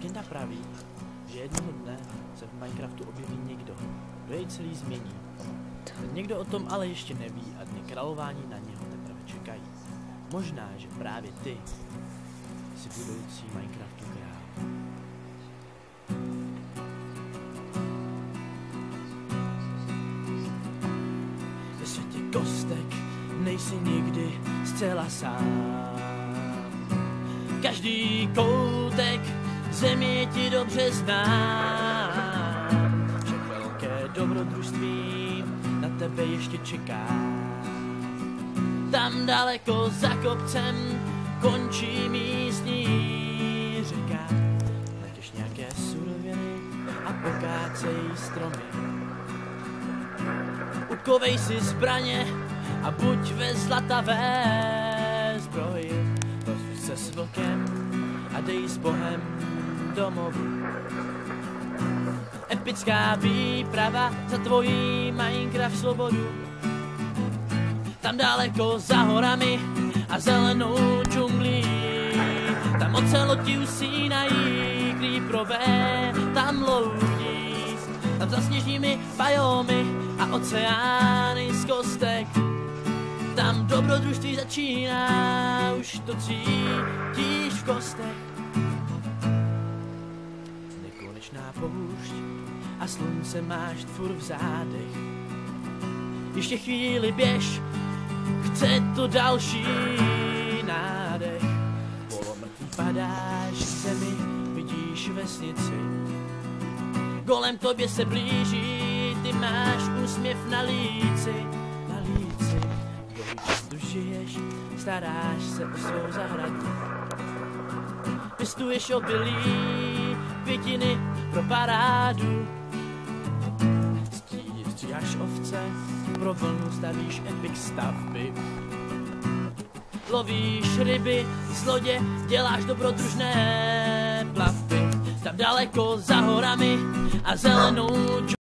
Legenda praví, že jednoho dne se v Minecraftu objeví někdo, kdo jej celý změní. Ten někdo o tom ale ještě neví a dny králování na něho teprve čekají. Možná, že právě ty jsi budoucí Minecraftu král. Ve světě kostek nejsi nikdy zcela sám. Každý koutek země ti dobře znám. Však velké dobrodružství na tebe ještě čeká. Tam daleko za kopcem končí místní řeka. Natěž nějaké suroviny a pokácej stromy. Ukovej si zbraně a buď ve zlatavé zbroji. Rozluč se s vlkem a dej s Bohem domovu. Epická výprava za tvojí Minecraft svobodu. Tam daleko za horami a zelenou džunglí. Tam oceloti usínají, creeprové tam loudí. Tam za sněžními bajomy a oceány z kostek. Tam dobrodružství začíná, už to cítíš v kostech. Nekonečná poušť a slunce máš furt v zádech. Ještě chvíli běž, chce to další nádech. Polomrtvý padáš k zemi, vidíš vesnici. Kolem tobě se blíží, ty máš úsměv na líci. Dlouhý čas tu žiješ, staráš se o svou zahradu. Pěstuješ obilí, květiny pro parádu. Stříháš ovce, pro vlnu stavíš epic stavby. Lovíš ryby, z lodě děláš dobrodružné plavby. Tam daleko za horami a zelenou